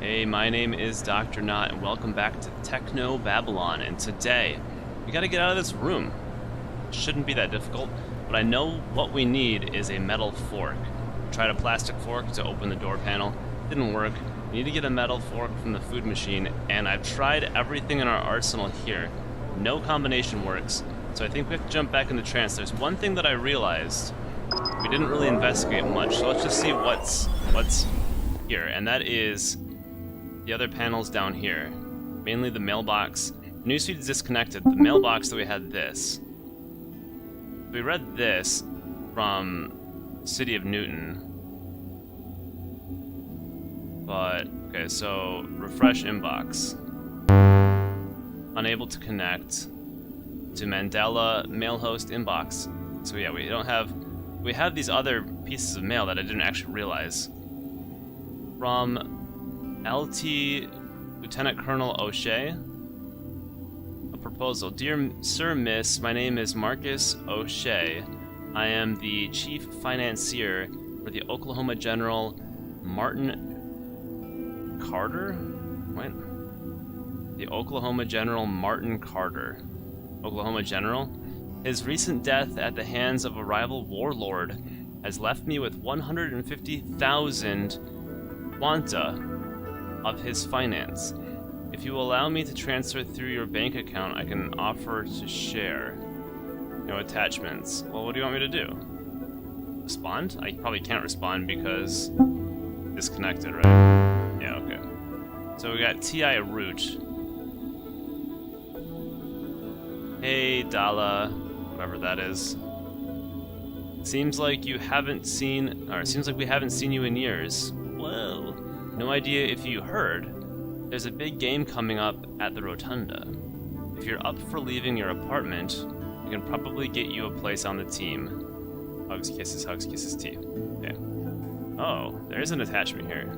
Hey, my name is Dr. Nought, and welcome back to Technobabylon. And today, we gotta get out of this room. Shouldn't be that difficult, but I know what we need is a metal fork. Tried a plastic fork to open the door panel, didn't work. We need to get a metal fork from the food machine, and I've tried everything in our arsenal here. No combination works, so I think we have to jump back into Trance. There's one thing that I realized. We didn't really investigate much, so let's just see what's here, and that is the other panels down here. Mainly the mailbox. The newsfeed is disconnected. The mailbox that we had this. We read this from City of Newton. But, okay, so refresh inbox. Unable to connect to Mandela mailhost inbox. So yeah, we have these other pieces of mail that I didn't actually realize. From LT Lieutenant Colonel O'Shea. A proposal. Dear Sir, Miss, my name is Marcus O'Shea. I am the chief financier for the Oklahoma General Martin Carter? What? The Oklahoma General Martin Carter. Oklahoma General? His recent death at the hands of a rival warlord has left me with 150,000 quanta of his finance. If you allow me to transfer through your bank account, I can offer to share. No attachments. Well, what do you want me to do? Respond? I probably can't respond because disconnected, right? Yeah, okay. So we got T.I. Root. Hey, Dala, whatever that is. Seems like we haven't seen you in years. Whoa. No idea if you heard. There's a big game coming up at the Rotunda. If you're up for leaving your apartment, we can probably get you a place on the team. Hugs, kisses, tea. Okay. Oh, there's an attachment here.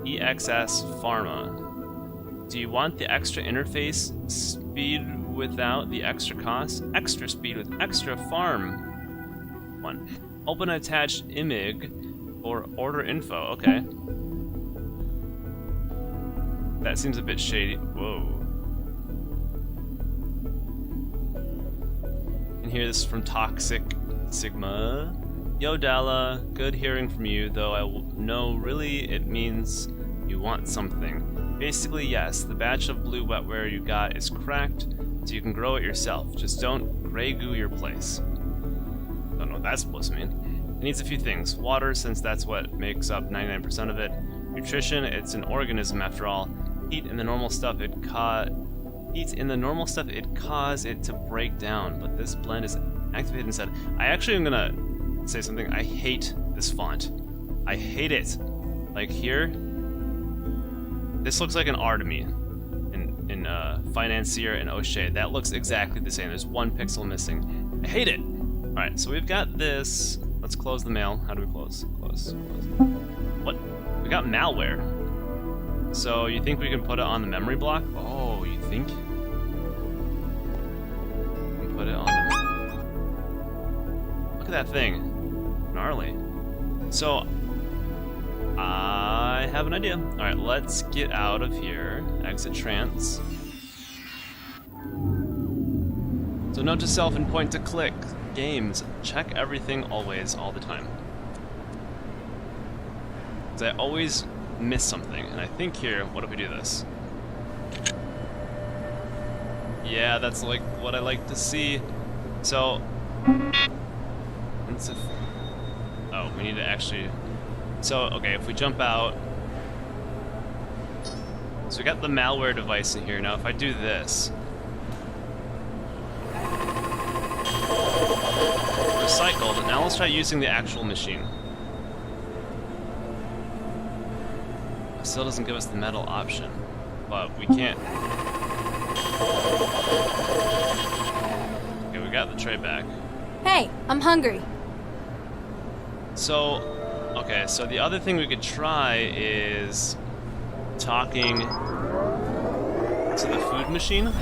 EXS Pharma. Do you want the extra interface speed without the extra cost? Extra speed with extra farm. One. Open attached imig or order info. Okay. That seems a bit shady. Whoa. And here, this is from Toxic Sigma. Yo, Dala, good hearing from you, though I know really it means you want something. Basically, yes, the batch of blue wetware you got is cracked, so you can grow it yourself. Just don't gray goo your place. Don't know what that's supposed to mean. It needs a few things. Water, since that's what makes up 99% of it. Nutrition, it's an organism after all. Heat in the normal stuff it cause it to break down, but this blend is activated instead. I actually am gonna say something. I hate this font. I hate it. Like here, this looks like an R to me. In Financier and O'Shea, that looks exactly the same. There's one pixel missing. I hate it. All right, so we've got this. Let's close the mail. How do we close? Close. What? We got malware. So you think we can put it on the memory block? Oh, you think? We can put it on the... Look at that thing. Gnarly. So, I have an idea. Alright, let's get out of here. Exit Trance. So note to self and point to click. Games. Check everything always, all the time. Because I always miss something, and I think here, what if we do this? Yeah, that's like what I like to see. So, oh, we need to actually, so, okay, if we jump out, so we got the malware device in here. Now if I do this, recycled, now let's try using the actual machine. Still doesn't give us the metal option, but we can't. Okay, we got the tray back. Hey, I'm hungry. So, okay, so the other thing we could try is talking to the food machine.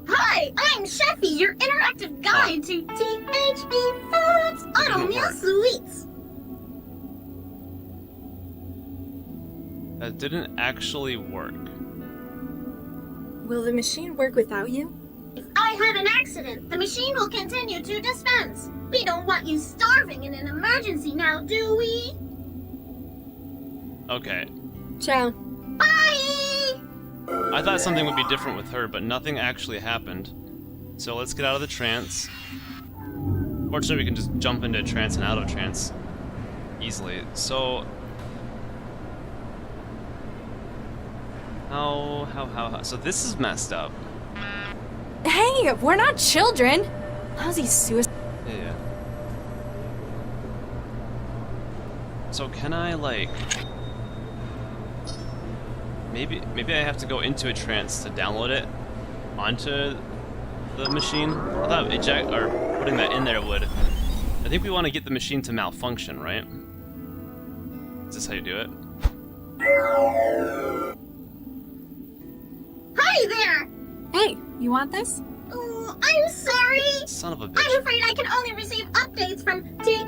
Hi, I'm Chefy, your interactive guide to THB Foods. didn't work. Sweets. That didn't actually work. Will the machine work without you? If I have an accident, the machine will continue to dispense. We don't want you starving in an emergency now, do we? Okay. Ciao. Bye! I thought something would be different with her, but nothing actually happened. So let's get out of the trance. Fortunately, we can just jump into trance and out of trance easily. So... How? So this is messed up. Hey, we're not children! Lousy suicide. Yeah. So can I, like... Maybe I have to go into a trance to download it onto the machine. I thought putting that in there would. I think we want to get the machine to malfunction, right? Is this how you do it? Hi there! Hey, you want this? Oh, I'm sorry. Son of a bitch. I'm afraid I can only receive updates from THE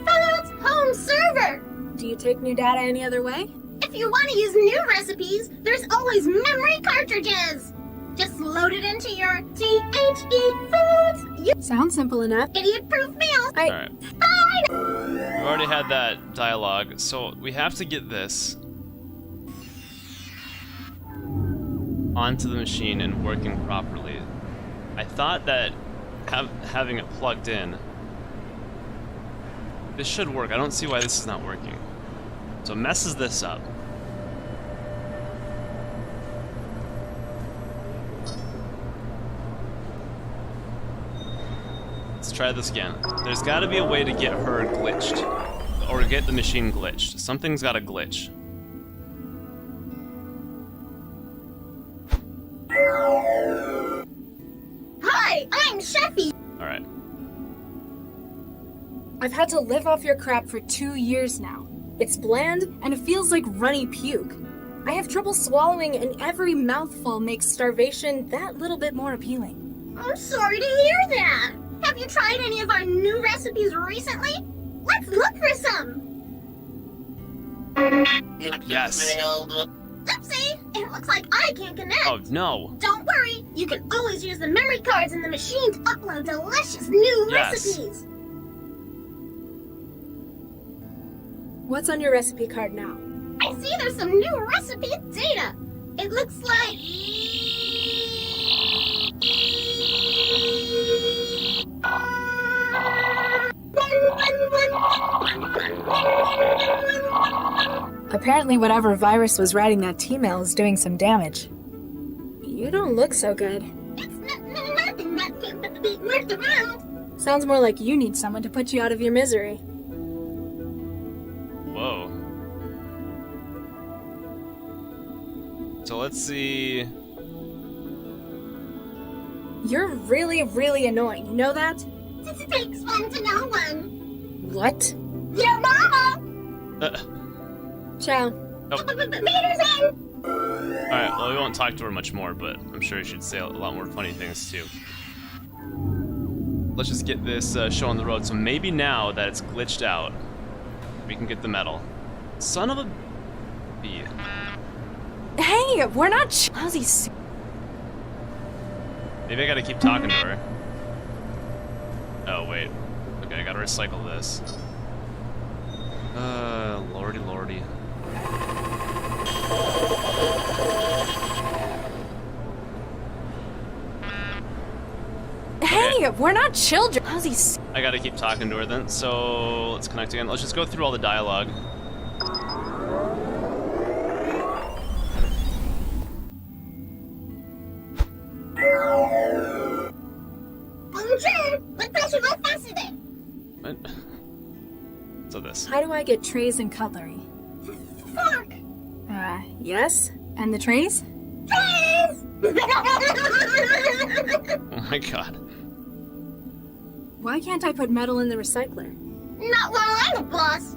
Food's home server. Do you take new data any other way? If you want to use new recipes, there's always memory cartridges. Just load it into your THE Foods Sounds simple enough. idiot-proof meals. Alright. Fine. We've already had that dialogue, so we have to get this onto the machine and working properly. I thought that having it plugged in, this should work. I don't see why this is not working. So it messes this up. Let's try this again. There's got to be a way to get her glitched, or get the machine glitched. Something's got to glitch. Hi, I'm Sheffy. Alright. I've had to live off your crap for 2 years now. It's bland, and it feels like runny puke. I have trouble swallowing, and every mouthful makes starvation that little bit more appealing. I'm sorry to hear that. Have you tried any of our new recipes recently? Let's look for some. Yes. Oopsie, it looks like I can't connect. Oh no. Don't worry, you can always use the memory cards in the machine to upload delicious new Yes. recipes. What's on your recipe card now? I see there's some new recipe data. It looks like... Apparently whatever virus was writing that T-mail is doing some damage. You don't look so good. It's nothing that can be worked around. Sounds more like you need someone to put you out of your misery. Whoa. So let's see. You're really, really annoying. You know that? It takes one to know one. What? Your mama! Ciao. Meters in! Alright, well we won't talk to her much more, but I'm sure you should say a lot more funny things too. Let's just get this show on the road, so maybe now that it's glitched out, we can get the medal. Son of a bee. Hey, we're not lousy. Maybe I gotta keep talking to her. Oh, wait. Okay, I gotta recycle this. Lordy lordy. Hey, Okay. we're not children. Lousy. I gotta keep talking to her then, so let's connect again. Let's just go through all the dialogue. Bonjour! What place you want faster there? What? So this. How do I get trays and cutlery? Fork! Yes? And the trays? Please! Oh my god. Why can't I put metal in the recycler? Not while I'm the boss!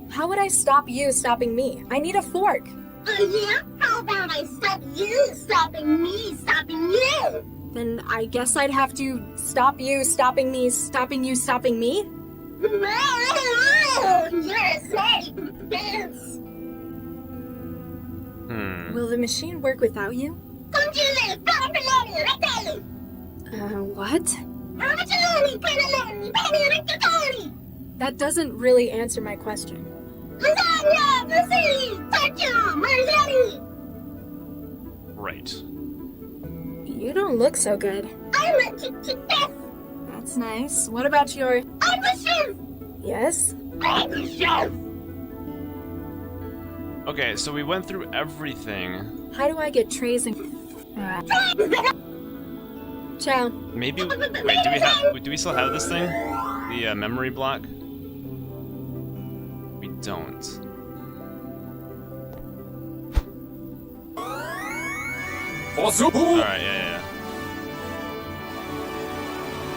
How would I stop you stopping me? I need a fork. Yeah? How about I stop you stopping me stopping you? Then I guess I'd have to stop you stopping me stopping you stopping me? Whoa, you're a snake. Dance. Will the machine work without you? What? That doesn't really answer my question. Right. You don't look so good. I'm a chef. That's nice. What about your... I'm a chef. Yes? I'm a chef. Okay, so we went through everything. How do I get trays and... Ciao. Maybe... Wait, do we still have this thing? The memory block? We don't. Alright, yeah.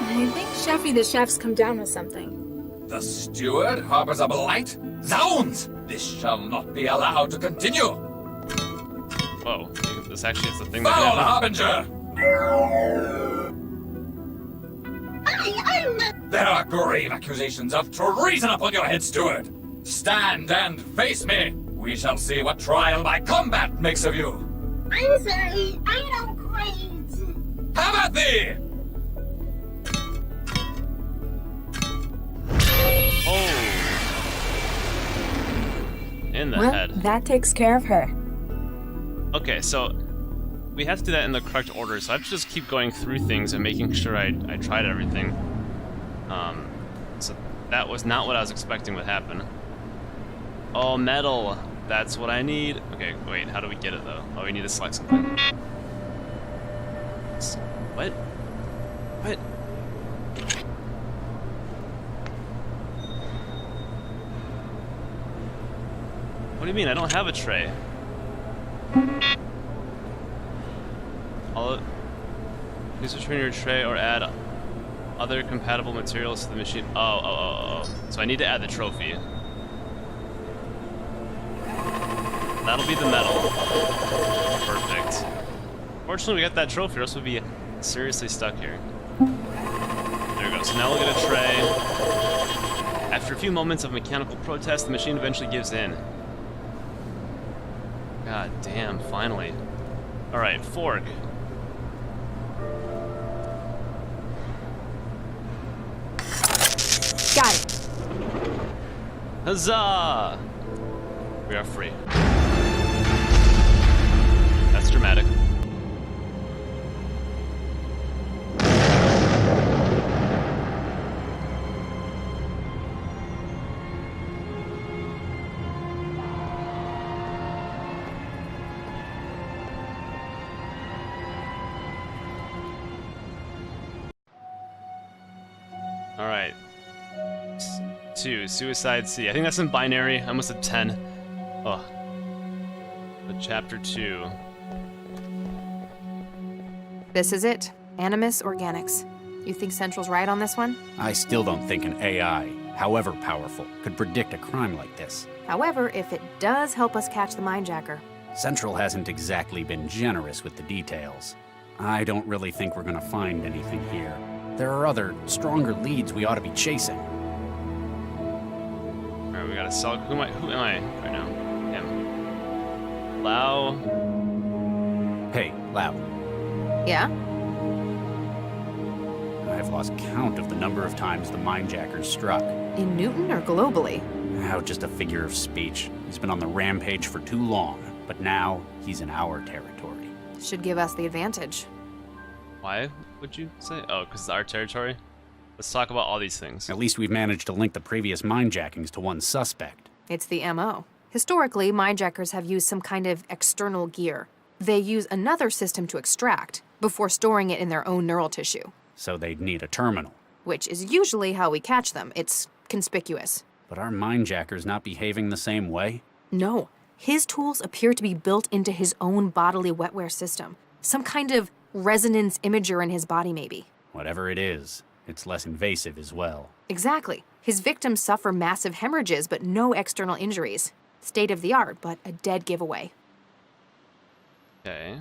I think Chefy the Chef's come down with something. The steward harbors a blight? Zounds! This shall not be allowed to continue! Whoa, this actually is the thing that Foul happened. harbinger! There are grave accusations of treason upon your head, steward! Stand and face me! We shall see what trial by combat makes of you! I'm sorry, I don't quite. Have at thee! Oh! In the Well, head. that takes care of her. Okay, so we have to do that in the correct order, so I have to just keep going through things and making sure I tried everything. So that was not what I was expecting would happen. Oh, metal! That's what I need. Okay, wait, how do we get it though? Oh, we need to select something. What? What? What do you mean? I don't have a tray. Please return your tray or add other compatible materials to the machine. Oh. So I need to add the trophy. That'll be the metal. Perfect. Fortunately, we got that trophy, or else we'd be seriously stuck here. There we go. So now we'll get a tray. After a few moments of mechanical protest, the machine eventually gives in. God damn, finally. Alright, fork. Got it. Huzzah! We are free. That's dramatic. Alright. 2, Suicide Sea. I think that's in binary. I must have 10. Oh. But chapter 2. This is it. Animus Organics. You think Central's right on this one? I still don't think an AI, however powerful, could predict a crime like this. However, if it does help us catch the Mindjacker. Central hasn't exactly been generous with the details. I don't really think we're gonna find anything here. There are other, stronger leads we ought to be chasing. Alright, we gotta sell. Who am I right now? Him. Lao. Hey, Lao. Yeah? I've lost count of the number of times the Mindjacker's struck. In Newton or globally? Now, just a figure of speech. He's been on the rampage for too long, but now he's in our territory. Should give us the advantage. Why would you say? Oh, because it's our territory? Let's talk about all these things. At least we've managed to link the previous mindjackings to one suspect. It's the MO. Historically, Mindjackers have used some kind of external gear. They use another system to extract, before storing it in their own neural tissue. So they'd need a terminal. Which is usually how we catch them. It's conspicuous. But are Mindjackers not behaving the same way? No. His tools appear to be built into his own bodily wetware system. Some kind of resonance imager in his body, maybe. Whatever it is, it's less invasive as well. Exactly. His victims suffer massive hemorrhages, but no external injuries. State of the art, but a dead giveaway. Okay.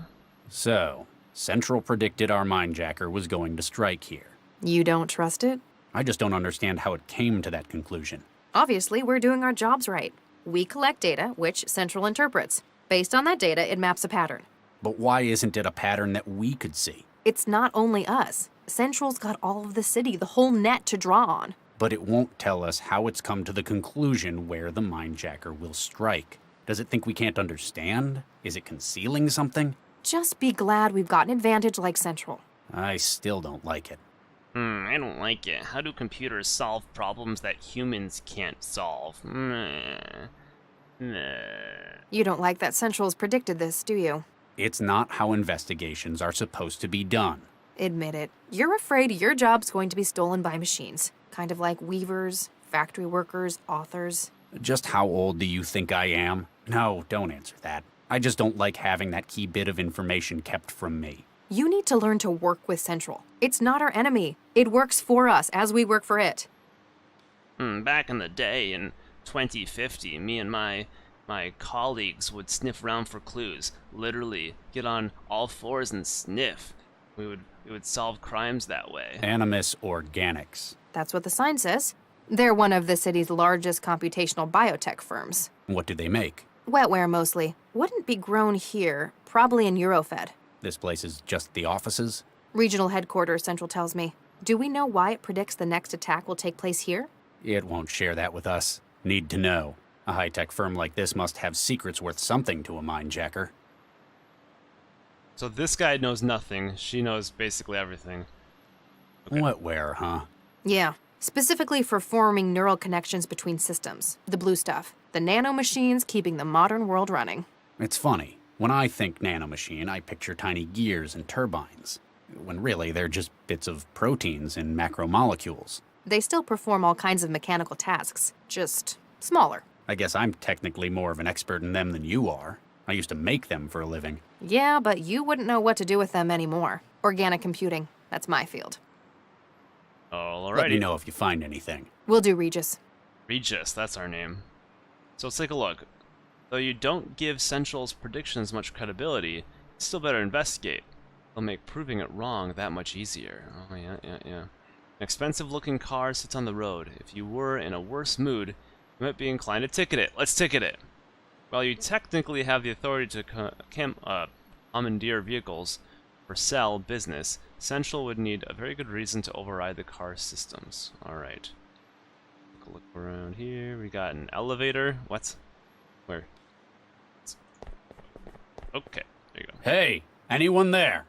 So, Central predicted our Mindjacker was going to strike here. You don't trust it? I just don't understand how it came to that conclusion. Obviously, we're doing our jobs right. We collect data, which Central interprets. Based on that data, it maps a pattern. But why isn't it a pattern that we could see? It's not only us. Central's got all of the city, the whole net to draw on. But it won't tell us how it's come to the conclusion where the Mindjacker will strike. Does it think we can't understand? Is it concealing something? Just be glad we've got an advantage like Central. I still don't like it. I don't like it. How do computers solve problems that humans can't solve? You don't like that Central's predicted this, do you? It's not how investigations are supposed to be done. Admit it. You're afraid your job's going to be stolen by machines. Kind of like weavers, factory workers, authors. Just how old do you think I am? No, don't answer that. I just don't like having that key bit of information kept from me. You need to learn to work with Central. It's not our enemy. It works for us as we work for it. Back in the day, in 2050, me and my colleagues would sniff around for clues. Literally, get on all fours and sniff. We would solve crimes that way. Animus Organics. That's what the sign says. They're one of the city's largest computational biotech firms. What do they make? Wetware mostly. Wouldn't be grown here, probably in Eurofed. This place is just the offices? Regional headquarters, Central tells me. Do we know why it predicts the next attack will take place here? It won't share that with us. Need to know. A high-tech firm like this must have secrets worth something to a Mindjacker. So this guy knows nothing. She knows basically everything. Okay. Wetware, huh? Yeah. Specifically for forming neural connections between systems. The blue stuff. The nanomachines keeping the modern world running. It's funny. When I think nanomachine, I picture tiny gears and turbines. When really, they're just bits of proteins and macromolecules. They still perform all kinds of mechanical tasks. Just smaller. I guess I'm technically more of an expert in them than you are. I used to make them for a living. Yeah, but you wouldn't know what to do with them anymore. Organic computing. That's my field. Alrighty. Let me know if you find anything. Will do, Regis. Regis, that's our name. So let's take a look. Though you don't give Central's predictions much credibility, it's still better investigate. They'll make proving it wrong that much easier. Oh, yeah. An expensive-looking car sits on the road. If you were in a worse mood, you might be inclined to ticket it. Let's ticket it. While you technically have the authority to commandeer vehicles for sell business, Central would need a very good reason to override the car's systems. Alright. Look around here. We got an elevator. What? Where? Okay, there you go. Hey, anyone there?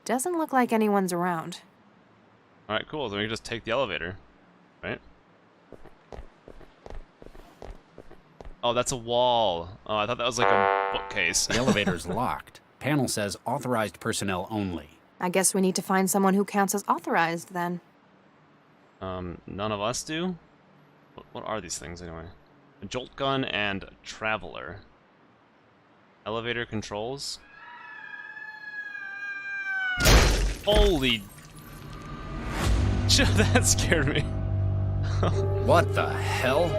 Doesn't look like anyone's around. Alright, cool. Then we can just take the elevator. Right? Oh, that's a wall. Oh, I thought that was like a bookcase. The elevator's locked. Panel says authorized personnel only. I guess we need to find someone who counts as authorized, then. None of us do? What are these things, anyway? A jolt gun and a traveler. Elevator controls. Holy... that scared me. What the hell?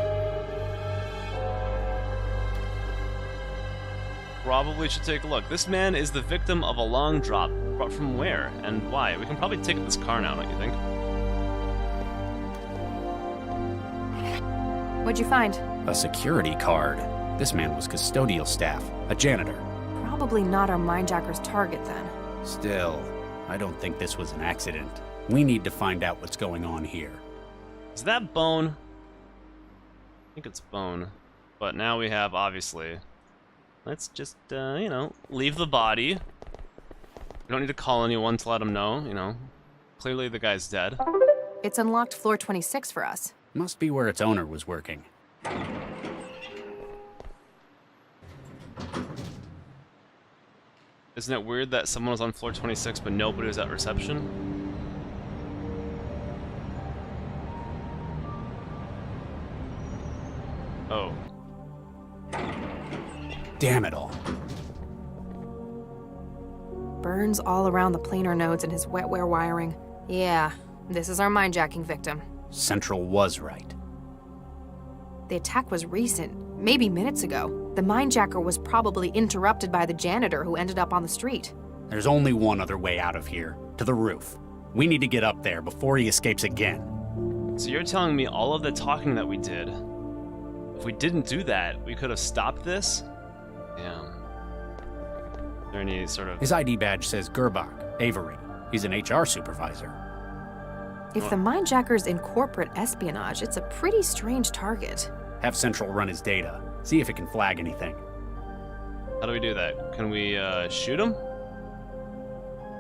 Probably should take a look. This man is the victim of a long drop. Brought from where and why? We can probably ticket this car now, don't you think? What'd you find? A security card. This man was custodial staff, a janitor. Probably not our Mindjacker's target, then. Still, I don't think this was an accident. We need to find out what's going on here. Is that bone? I think it's bone. But now we have, obviously... Let's just, leave the body. We don't need to call anyone to let them know, Clearly the guy's dead. It's unlocked floor 26 for us. Must be where its owner was working. Isn't it weird that someone was on floor 26 but nobody was at reception? Oh. Damn it all. Burns all around the planar nodes in his wetware wiring. Yeah, this is our mindjacking victim. Central was right. The attack was recent. maybe minutes ago. The Mindjacker was probably interrupted by the janitor who ended up on the street. There's only one other way out of here, to the roof. We need to get up there before he escapes again. So you're telling me all of the talking that we did, if we didn't do that, we could have stopped this? Yeah. Is there any sort of... His ID badge says Gerbach, Avery. He's an HR supervisor. If the Mindjacker's in corporate espionage, it's a pretty strange target. Have Central run his data. See if it can flag anything. How do we do that? Can we shoot him?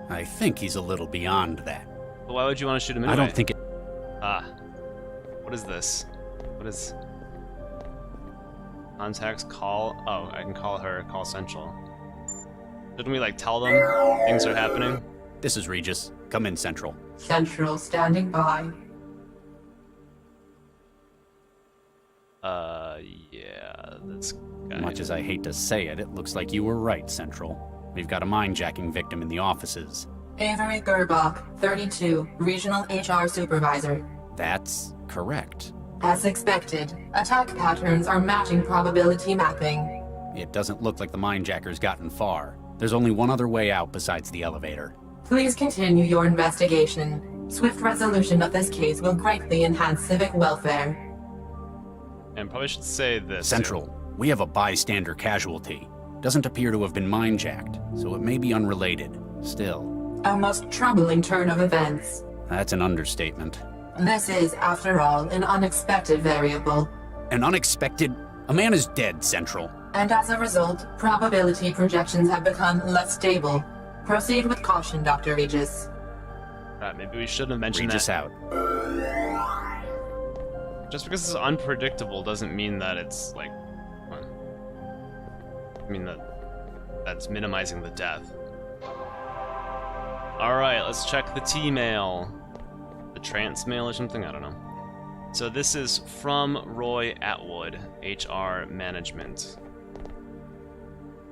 I think he's a little beyond that. But why would you want to shoot him anyway? I don't think it... Ah. What is this? What is... Contacts, call... Oh, I can call her, call Central. Didn't we, like, tell them things are happening? This is Regis. Come in, Central. Central standing by. Yeah, this guy... Much as I hate to say it, it looks like you were right, Central. We've got a mindjacking victim in the offices. Avery Gerbach, 32, Regional HR Supervisor. That's correct. As expected, attack patterns are matching probability mapping. It doesn't look like the mindjacker's gotten far. There's only one other way out besides the elevator. Please continue your investigation. Swift resolution of this case will greatly enhance civic welfare. And probably should say this. Central, we have a bystander casualty. Doesn't appear to have been mindjacked, so it may be unrelated. Still. A most troubling turn of events. That's an understatement. This is, after all, an unexpected variable. An unexpected... A man is dead, Central. And as a result, probability projections have become less stable. Proceed with caution, Dr. Regis. Maybe we shouldn't have mentioned Regis that. out. Just because it's unpredictable doesn't mean that it's, like... I mean, that's minimizing the death. Alright, let's check the T-mail. The Trance mail or something? I don't know. So this is from Roy Atwood, HR Management.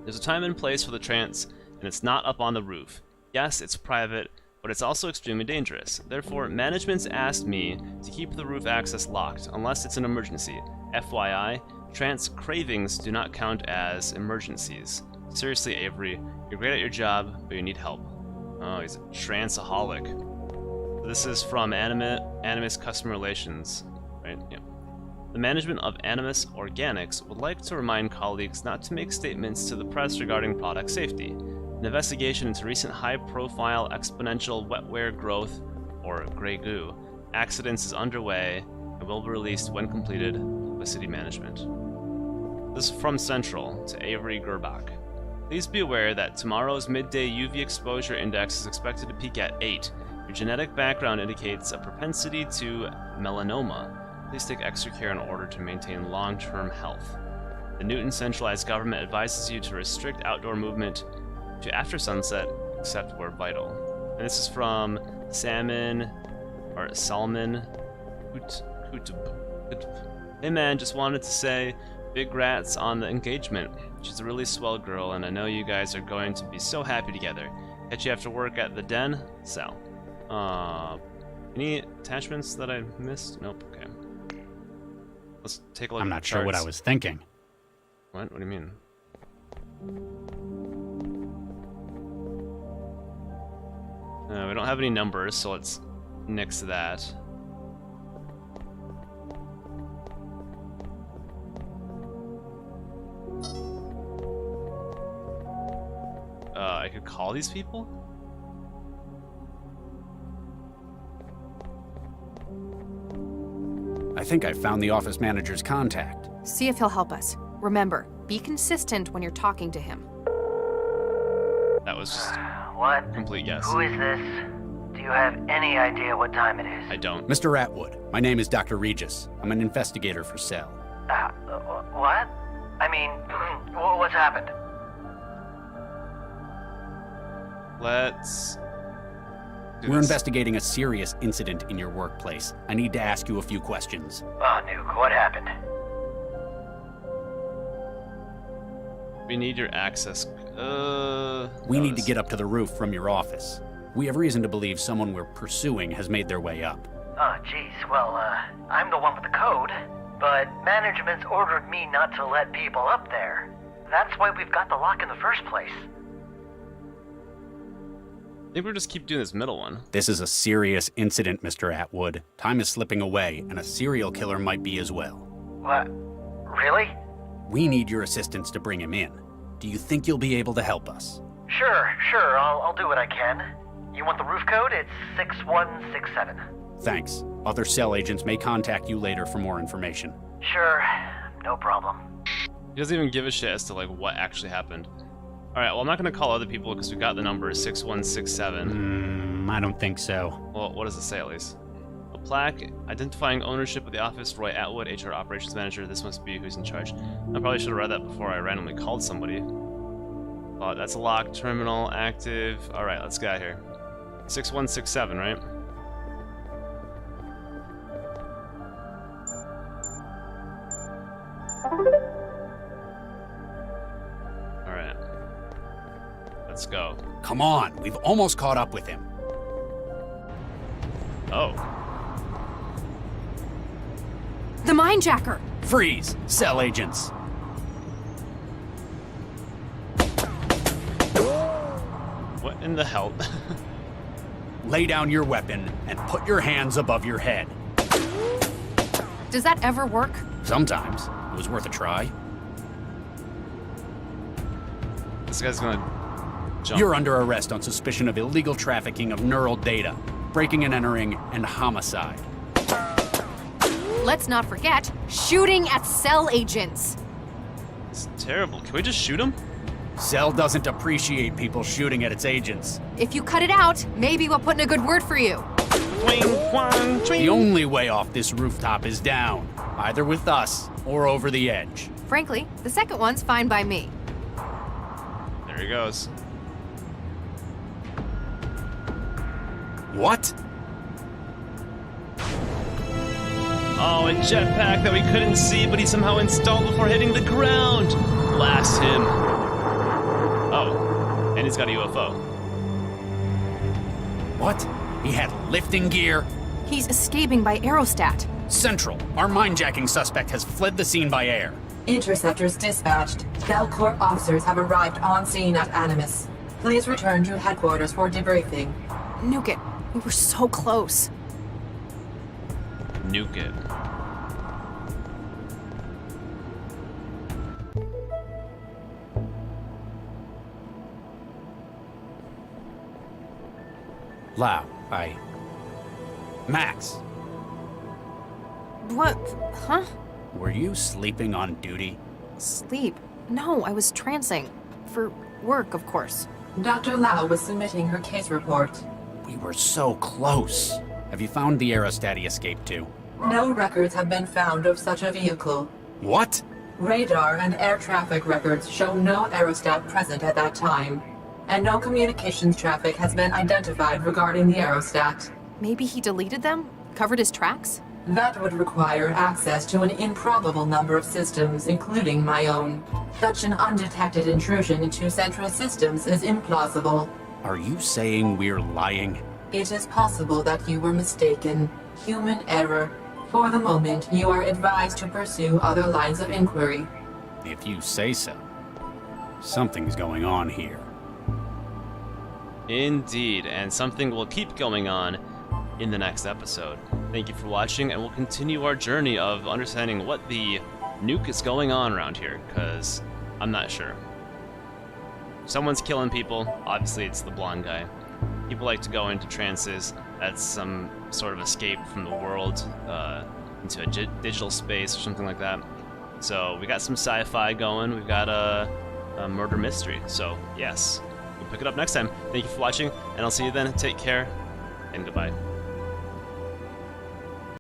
There's a time and place for the Trance, and it's not up on the roof. Yes, it's private, but it's also extremely dangerous. Therefore, management's asked me to keep the roof access locked, unless it's an emergency. FYI, Trance cravings do not count as emergencies. Seriously, Avery, you're great at your job, but you need help. Oh, he's a Tranceaholic. This is from Animus Customer Relations, right? Yeah. The management of Animus Organics would like to remind colleagues not to make statements to the press regarding product safety. An investigation into recent high-profile exponential wetware growth, or grey goo, accidents is underway and will be released when completed. Publicity management. This is from Central to Avery Gerbach. Please be aware that tomorrow's midday UV exposure index is expected to peak at 8. Your genetic background indicates a propensity to melanoma. Please take extra care in order to maintain long-term health. The Newton centralized government advises you to restrict outdoor movement to after sunset, except where vital. And this is from Salmon. Hey man, just wanted to say, big rats on the engagement. She's a really swell girl, and I know you guys are going to be so happy together. Catch you after work at the den, Sal. Any attachments that I missed? Nope, okay. Let's take a look at the I'm not sure what I was thinking. What? What do you mean? We don't have any numbers, so let's nix that. I could call these people? I think I found the office manager's contact. See if he'll help us. Remember, be consistent when you're talking to him. That was just What? a complete guess. Who is this? Do you have any idea what time it is? I don't. Mr. Atwood, my name is Dr. Regis. I'm an investigator for Cell. What? I mean, what's happened? Let's do We're this. investigating a serious incident in your workplace. I need to ask you a few questions. Oh, Nuke, what happened? We need your access. We need to get up to the roof from your office. We have reason to believe someone we're pursuing has made their way up. Oh, jeez. Well, I'm the one with the code. but management's ordered me not to let people up there. That's why we've got the lock in the first place. I think we'll just keep doing this middle one. This is a serious incident, Mr. Atwood. Time is slipping away, and a serial killer might be as well. What? Really? We need your assistance to bring him in. Do you think you'll be able to help us? Sure, I'll do what I can. You want the roof code? It's 6167. Thanks. Other cell agents may contact you later for more information. Sure, no problem. He doesn't even give a shit as to like what actually happened. Alright, well I'm not gonna call other people because we got the number 6167. I don't think so. Well, what does it say at least? A plaque identifying ownership of the office, Roy Atwood, HR Operations Manager. This must be who's in charge. I probably should have read that before I randomly called somebody. Oh, that's a locked terminal, active. Alright, let's get out of here. 6167, right? Alright. Let's go. Come on, we've almost caught up with him. Oh. The Mindjacker! Freeze! Cell agents! What in the hell? Lay down your weapon and put your hands above your head. Does that ever work? Sometimes. It was worth a try. This guy's gonna jump. You're under arrest on suspicion of illegal trafficking of neural data, breaking and entering, and homicide. Let's not forget, shooting at cell agents. It's terrible. Can we just shoot him? Cell doesn't appreciate people shooting at its agents. If you cut it out, maybe we'll put in a good word for you. The only way off this rooftop is down, either with us or over the edge. Frankly, the second one's fine by me. There he goes. What? Oh, a jetpack that we couldn't see, but he somehow installed before hitting the ground. Blast him. Oh, and he's got a UFO. What? He had lifting gear? He's escaping by aerostat. Central, our mindjacking suspect has fled the scene by air. Interceptors dispatched. Belcorp officers have arrived on scene at Animus. Please return to headquarters for debriefing. Nuke it. We were so close. Nuke it. Lao, Max, What? Huh? were you sleeping on duty? Sleep? No, I was trancing. For work, of course. Dr. Lao was submitting her case report. We were so close. Have you found the aerostat he escaped to? No records have been found of such a vehicle. What? Radar and air traffic records show no aerostat present at that time, and no communications traffic has been identified regarding the aerostat. Maybe he deleted them? Covered his tracks? That would require access to an improbable number of systems, including my own. Such an undetected intrusion into central systems is implausible. Are you saying we're lying? It is possible that you were mistaken. Human error. For the moment, you are advised to pursue other lines of inquiry. If you say so. Something's going on here. Indeed, and something will keep going on in the next episode. Thank you for watching, and we'll continue our journey of understanding what the nuke is going on around here, because I'm not sure. Someone's killing people. Obviously, it's the blonde guy. People like to go into trances. That's some sort of escape from the world into a digital space or something like that. So we got some sci-fi going. We've got a murder mystery. So yes, we'll pick it up next time. Thank you for watching, and I'll see you then. Take care, and goodbye.